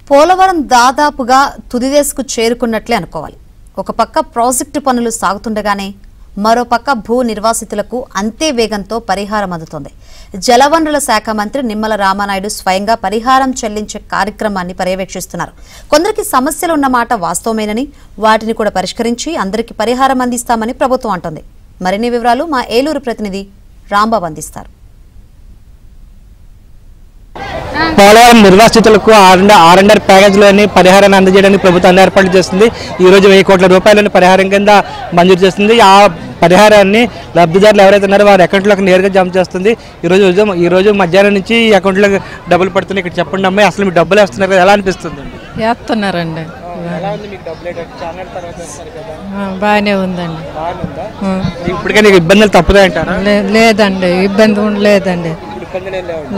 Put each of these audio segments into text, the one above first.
పోలవరం దాదాపుగా తుదిదశకు చేరుకున్నట్లే అనుకోవాలి. ఒక పక్క ప్రాజెక్టు పనులు సాగుతుండగానే మరోపక్క భూ నిర్వాసితులకు అంతే వేగంతో పరిహారం అందుతోంది. జలవనరుల శాఖ మంత్రి నిమ్మల రామానాయుడు స్వయంగా పరిహారం చెల్లించే కార్యక్రమాన్ని పర్యవేక్షిస్తున్నారు. కొందరికి సమస్యలు ఉన్నమాట వాస్తవమేనని, వాటిని కూడా పరిష్కరించి అందరికీ పరిహారం అందిస్తామని ప్రభుత్వం అంటోంది. మరిన్ని వివరాలు మా ఏలూరు ప్రతినిధి రాంబాబు అందిస్తారు. పోలవరం నిర్వాసితులకు ఆర్ఎండ్ఆర్ ప్యాకేజీలోని పరిహారాన్ని అందజేయడానికి ప్రభుత్వం ఏర్పాటు చేస్తుంది. ఈ రోజు 1000 కోట్ల రూపాయలని పరిహారం కింద మంజూరు చేస్తుంది. ఆ పరిహారాన్ని లబ్ధిదారులు ఎవరైతే ఉన్నారో వారి అకౌంట్లోకి నేరుగా జమ చేస్తుంది. ఈ రోజు మధ్యాహ్నం నుంచి ఈ అకౌంట్లోకి డబ్బులు పడుతున్నాయి. ఇక్కడ చెప్పండి అమ్మాయి, అసలు మీకు డబ్బులు వేస్తున్నారు కదా, ఎలా అనిపిస్తుంది? వేస్తున్నారండి. బాగానే ఉందండి. ఇప్పటికే నీకు ఇబ్బందులు తప్పుతాయంటారా? లేదండి, ఇబ్బంది లేదండి,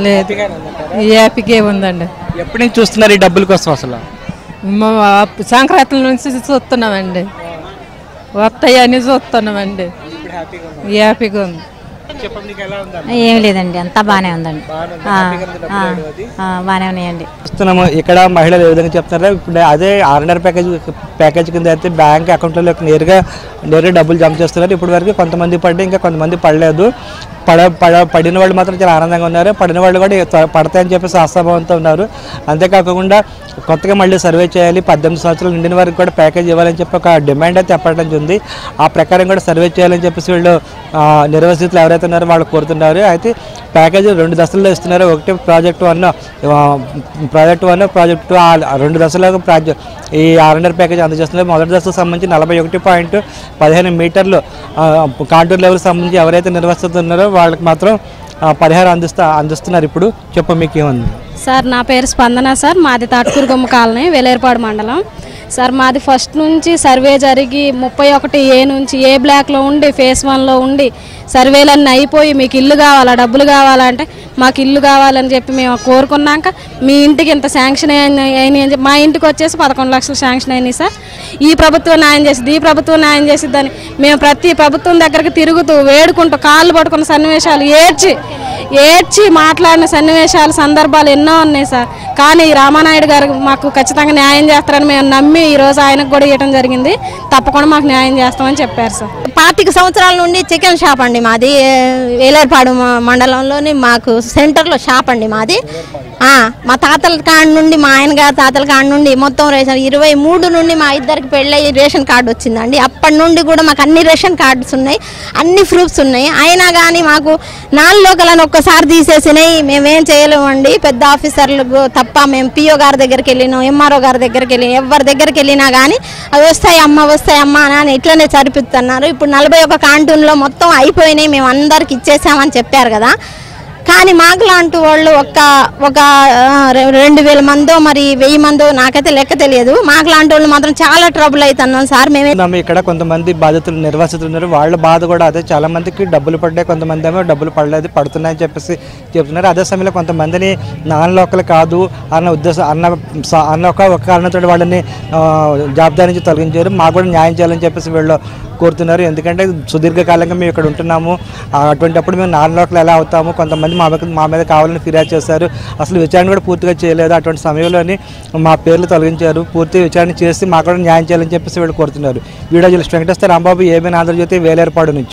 లేదు, హ్యాపీగా ఉందండి. ఎప్పటి నుంచి చూస్తున్నారు ఈ డబ్బుల కోసం? అసలు సంక్రాంతి నుంచి చూస్తున్నామండి, వస్తాయని చూస్తున్నామండి. హ్యాపీగా ఉంది. ఏం లేదండి, అంతా బాగానే ఉందండి, బాగానే ఉన్నాయండి. చూస్తున్నాము ఇక్కడ మహిళలు ఏ విధంగా చెప్తున్నారో, ఇప్పుడు అదే ఆర్ఎండ్ఆర్ ప్యాకేజ్ కింద అయితే బ్యాంక్ అకౌంట్లోకి నేరుగా డబ్బులు జమ చేస్తున్నారు. ఇప్పటి వరకు కొంతమంది పడ్డాయి, ఇంకా కొంతమంది పడలేదు. పడిన వాళ్ళు మాత్రం చాలా ఆనందంగా ఉన్నారు. పడిన వాళ్ళు కూడా పడతాయని చెప్పేసి ఆశాభావంతో ఉన్నారు. అంతేకాకుండా కొత్తగా మళ్ళీ సర్వే చేయాలి, 18 సంవత్సరాలు నిండిన వరకు కూడా ప్యాకేజ్ ఇవ్వాలని చెప్పి ఒక డిమాండ్ అయితే చెప్పడం ఉంది. ఆ ప్రకారం కూడా సర్వే చేయాలని చెప్పేసి వీళ్ళు నిర్వాసితులు ఎవరైతే ఉన్నారో వాళ్ళు కోరుతున్నారు. అయితే ప్యాకేజ్ 2 దశల్లో ఇస్తున్నారు. ఒకటి ప్రాజెక్ట్ 1, ప్రాజెక్ట్ 2 ఆ 2 దశలకు ఈ ఆర్ఎండ్ఆర్ ప్యాకేజ్ అందజేస్తున్నారు. మొదటి దశకు సంబంధించి 41.15 మీటర్లు కాంటూర్ లెవెల్ సంబంధించి ఎవరైతే నిర్వహిస్తున్నారో వాళ్ళకి మాత్రం పరిహారం అందిస్తున్నారు. ఇప్పుడు చెప్ప మీకు ఏముంది? సార్, నా పేరు స్పందన సార్, మాది తాటకూరుగొమ్మ కాలనీ, వేలేరుపాడు మండలం. సార్, మాది ఫస్ట్ నుంచి సర్వే జరిగి 31A నుంచి ఏ బ్లాక్లో ఉండి ఫేస్ 1లో ఉండి సర్వేలన్నీ అయిపోయి మీకు ఇల్లు కావాలా, డబ్బులు కావాలంటే మాకు ఇల్లు కావాలని చెప్పి మేము కోరుకున్నాక మీ ఇంటికి ఇంత శాంక్షన్ అయినాయి. మా ఇంటికి వచ్చేసి 11 లక్షలు శాంక్షన్ అయినాయి సార్. ఈ ప్రభుత్వం న్యాయం చేసిద్ది, ఈ ప్రభుత్వం న్యాయం చేసిద్దని మేము ప్రతి ప్రభుత్వం దగ్గరికి తిరుగుతూ వేడుకుంటూ కాళ్ళు పట్టుకున్న సన్నివేశాలు, ఏడ్చి మాట్లాడిన సన్నివేశాలు, సందర్భాలు ఎన్నో ఉన్నాయి సార్. కానీ రామానాయుడు గారు మాకు ఖచ్చితంగా న్యాయం చేస్తారని మేము నమ్మి ఈరోజు ఆయనకు కూడా ఇవ్వడం జరిగింది. తప్పకుండా మాకు న్యాయం చేస్తామని చెప్పారు సార్. 25 సంవత్సరాల నుండి చికెన్ షాప్ అండి మాది, వేలేరుపాడు మండలంలోని మాకు సెంటర్లో షాప్ అండి మాది. మా తాతల కాడి నుండి, మా ఆయన గారి తాతల కాడి నుండి మొత్తం రేషన్ 23 నుండి మా ఇద్దరికి పెళ్ళి రేషన్ కార్డు వచ్చిందండి. అప్పటి నుండి కూడా మాకు అన్ని రేషన్ కార్డ్స్ ఉన్నాయి, అన్ని ప్రూఫ్స్ ఉన్నాయి. అయినా కానీ మాకు 4 లోకలను ఒక్కసారి తీసేసినాయి. మేమేం చేయలేమండి. పెద్ద ఆఫీసర్లకు తప్ప మేము పిఓ గారి దగ్గరికి వెళ్ళినాం, ఎంఆర్ఓ గారి దగ్గరికి వెళ్ళినాం, ఎవరి దగ్గరికి వెళ్ళినా కానీ అవి వస్తాయమ్మా అని ఇట్లనే సరిపిస్తున్నారు. ఇప్పుడు 41 కాంటూన్లో మొత్తం అయిపోయినాయి, మేము అందరికి ఇచ్చేసామని చెప్పారు కదా. కానీ మాకు లాంటి వాళ్ళు ఒక 2000 మందో మరి 1000 మందో నాకైతే లెక్క తెలియదు. మాకు లాంటి వాళ్ళు మాత్రం చాలా ట్రబుల్ అవుతున్నాం సార్. ఇక్కడ కొంతమంది బాధితులు నిర్వాసితులు ఉన్నారు, వాళ్ళ బాధ కూడా అదే. చాలా మందికి డబ్బులు పడ్డాయి, కొంతమంది ఏమో డబ్బులు పడలేదు, పడుతున్నాయని చెప్పేసి చెప్తున్నారు. అదే సమయంలో కొంతమందిని నాన్ లోకల్ కాదు అన్న ఉద్దేశం అన్న ఒక కారణంతో వాళ్ళని జవాబుదారి నుంచి తొలగించారు. మాకు కూడా న్యాయం చేయాలని చెప్పేసి వీళ్ళు కోరుతున్నారు. ఎందుకంటే సుదీర్ఘకాలంగా మేము ఇక్కడ ఉంటున్నాము, అటువంటిప్పుడు మేము నాన్ లోకల్ ఎలా అవుతాము? కొంతమంది మా మీద కావాలని ఫిర్యాదు చేశారు. అసలు విచారణ కూడా పూర్తిగా చేయలేదు. అటువంటి సమయంలోని మా పేర్లు తొలగించారు. పూర్తి విచారణ చేసి మాకు కూడా న్యాయం చేయాలని చెప్పేసి వీళ్ళు కోరుతున్నారు. Video journalist Venkateswara Rambabu, ABN Andhrajyothi, Velerupadu నుంచి.